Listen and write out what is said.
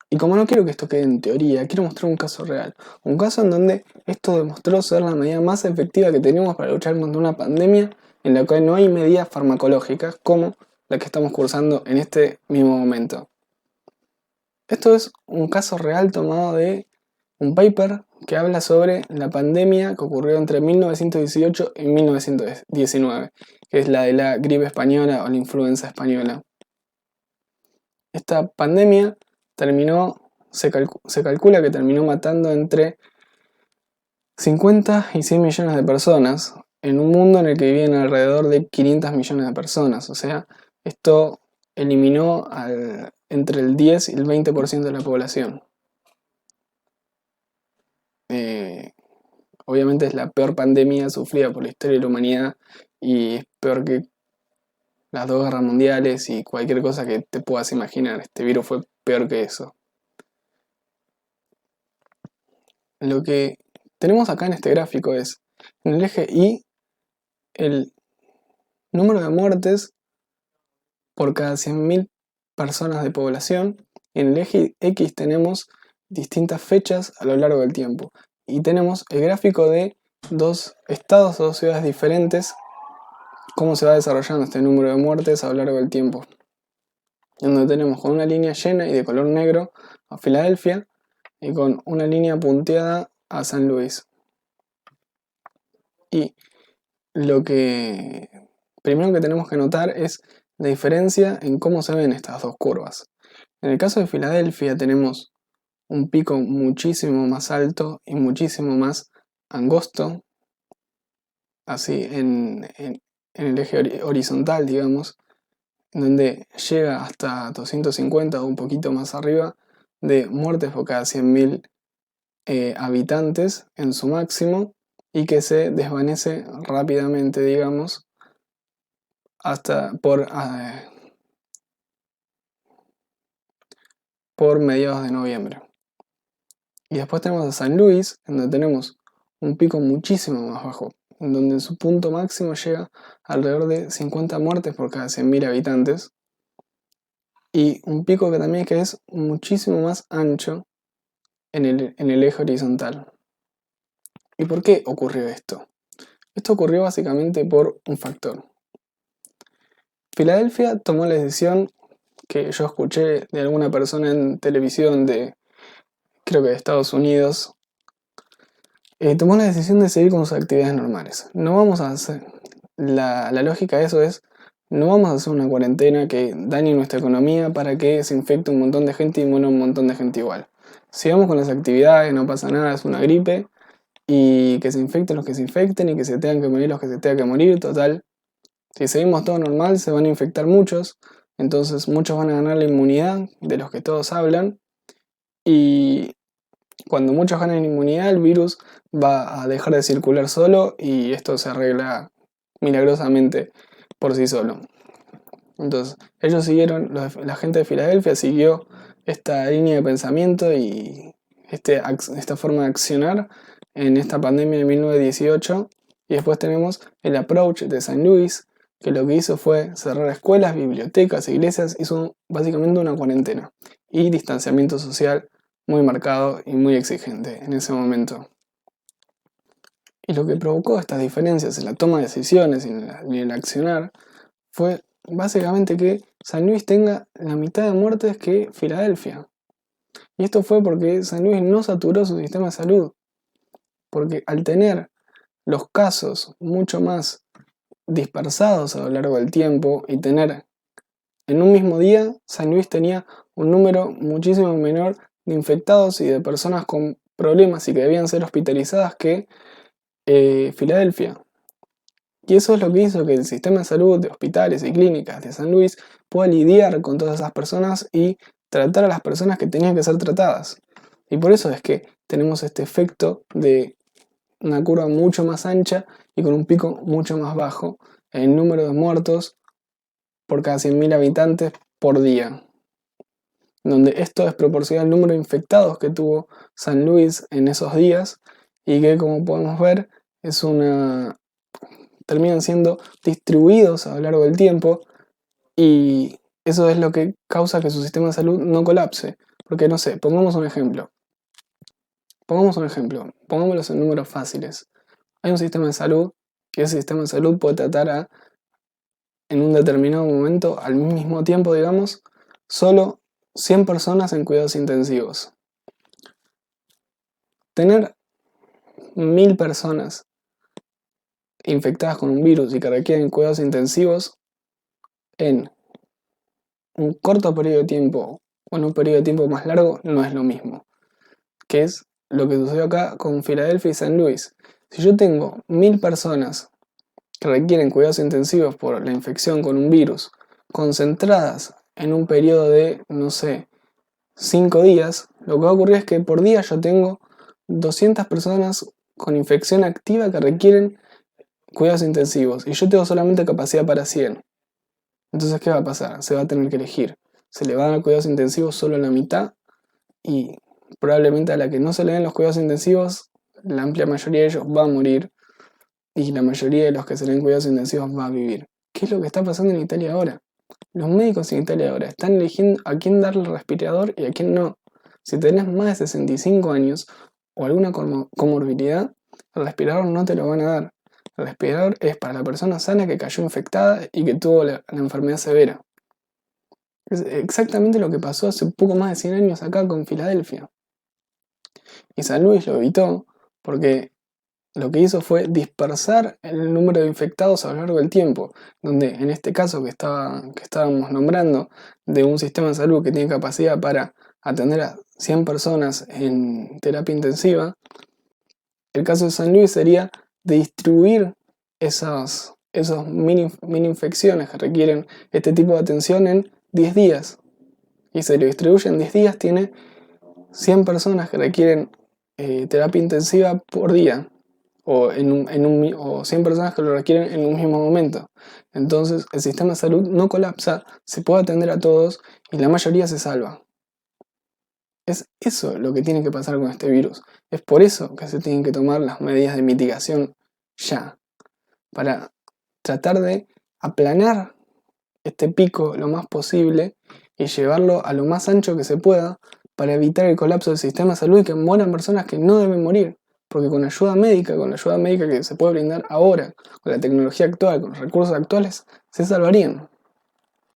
Y como no quiero que esto quede en teoría, quiero mostrar un caso real. Un caso en donde esto demostró ser la medida más efectiva que tenemos para luchar contra una pandemia en la cual no hay medidas farmacológicas como la que estamos cursando en este mismo momento. Esto es un caso real tomado de un paper que habla sobre la pandemia que ocurrió entre 1918 y 1919, que es la de la gripe española o la influenza española. Esta pandemia se calcula que terminó matando entre 50 y 100 millones de personas en un mundo en el que vivían alrededor de 500 millones de personas. O sea, esto eliminó entre el 10 y el 20% de la población. Eh, Obviamente es la peor pandemia sufrida por la historia de la humanidad y es peor que las dos guerras mundiales y cualquier cosa que te puedas imaginar. Este virus fue peor que eso. Lo que tenemos acá en este gráfico es, en el eje Y, el número de muertes por cada 100.000 personas de población. Y en el eje X tenemos distintas fechas a lo largo del tiempo. Y tenemos el gráfico de dos estados o dos ciudades diferentes, cómo se va desarrollando este número de muertes a lo largo del tiempo. Donde tenemos con una línea llena y de color negro a Filadelfia y con una línea punteada a San Luis. Y lo que primero que tenemos que notar es la diferencia en cómo se ven estas dos curvas. En el caso de Filadelfia tenemos un pico muchísimo más alto y muchísimo más angosto, así en el eje horizontal, digamos, donde llega hasta 250 o un poquito más arriba de muertes por cada 100.000 habitantes en su máximo y que se desvanece rápidamente, digamos, hasta por mediados de noviembre. Y después tenemos a San Luis, en donde tenemos un pico muchísimo más bajo, en donde su punto máximo llega alrededor de 50 muertes por cada 100.000 habitantes, y un pico que también que es muchísimo más ancho en el eje horizontal. ¿Y por qué ocurrió esto? Esto ocurrió básicamente por un factor. Filadelfia tomó la decisión que yo escuché de alguna persona en televisión creo que de Estados Unidos, tomó la decisión de seguir con sus actividades normales. No vamos a hacer, la lógica de eso es, no vamos a hacer una cuarentena que dañe nuestra economía para que se infecte un montón de gente y muera un montón de gente igual. Sigamos con las actividades, no pasa nada, es una gripe, y que se infecten los que se infecten y que se tengan que morir los que se tengan que morir, total. Si seguimos todo normal, se van a infectar muchos, entonces muchos van a ganar la inmunidad de los que todos hablan, y cuando muchos ganan inmunidad, el virus va a dejar de circular solo y esto se arregla milagrosamente por sí solo. Entonces, ellos siguieron, la gente de Filadelfia siguió esta línea de pensamiento y esta forma de accionar en esta pandemia de 1918. Y después tenemos el approach de San Luis, que lo que hizo fue cerrar escuelas, bibliotecas, iglesias, hizo básicamente una cuarentena y distanciamiento social muy marcado y muy exigente en ese momento. Y lo que provocó estas diferencias en la toma de decisiones y en el accionar fue básicamente que San Luis tenga la mitad de muertes que Filadelfia. Y esto fue porque San Luis no saturó su sistema de salud. Porque al tener los casos mucho más dispersados a lo largo del tiempo y tener en un mismo día, San Luis tenía un número muchísimo menor de infectados y de personas con problemas y que debían ser hospitalizadas que Filadelfia. Y eso es lo que hizo que el sistema de salud de hospitales y clínicas de San Luis pueda lidiar con todas esas personas y tratar a las personas que tenían que ser tratadas. Y por eso es que tenemos este efecto de una curva mucho más ancha y con un pico mucho más bajo en el número de muertos por cada 100.000 habitantes por día. Donde esto es proporcional al número de infectados que tuvo San Luis en esos días y que, como podemos ver, terminan siendo distribuidos a lo largo del tiempo, y eso es lo que causa que su sistema de salud no colapse, Porque no sé, pongamos un ejemplo. Pongámoslos en números fáciles. Hay un sistema de salud y ese sistema de salud puede tratar en un determinado momento, al mismo tiempo, digamos, solo 100 personas en cuidados intensivos. Tener 1000 personas infectadas con un virus y que requieren cuidados intensivos en un corto periodo de tiempo o en un periodo de tiempo más largo no es lo mismo. Que es lo que sucedió acá con Filadelfia y San Luis. Si yo tengo 1000 personas que requieren cuidados intensivos por la infección con un virus, concentradas en un periodo de, no sé, 5 días, lo que va a ocurrir es que por día yo tengo 200 personas con infección activa que requieren cuidados intensivos y yo tengo solamente capacidad para 100. Entonces, ¿qué va a pasar? Se va a tener que elegir. Se le va a dar cuidados intensivos solo en la mitad y probablemente a la que no se le den los cuidados intensivos, la amplia mayoría de ellos va a morir y la mayoría de los que se le den cuidados intensivos va a vivir. ¿Qué es lo que está pasando en Italia ahora? Los médicos en Italia ahora están eligiendo a quién darle el respirador y a quién no. Si tenés más de 65 años o alguna comorbilidad, el respirador no te lo van a dar. El respirador es para la persona sana que cayó infectada y que tuvo la enfermedad severa. Es exactamente lo que pasó hace poco más de 100 años acá con Filadelfia. Y San Luis lo evitó porque lo que hizo fue dispersar el número de infectados a lo largo del tiempo, donde en este caso que estábamos nombrando, de un sistema de salud que tiene capacidad para atender a 100 personas en terapia intensiva, el caso de San Luis sería de distribuir esos mini infecciones que requieren este tipo de atención en 10 días. Y se lo distribuye en 10 días, tiene 100 personas que requieren terapia intensiva por día. O 100 personas que lo requieren en un mismo momento. Entonces el sistema de salud no colapsa, se puede atender a todos y la mayoría se salva. Es eso lo que tiene que pasar con este virus. Es por eso que se tienen que tomar las medidas de mitigación ya, para tratar de aplanar este pico lo más posible y llevarlo a lo más ancho que se pueda para evitar el colapso del sistema de salud y que mueran personas que no deben morir. Porque con la ayuda médica que se puede brindar ahora, con la tecnología actual, con los recursos actuales, se salvarían.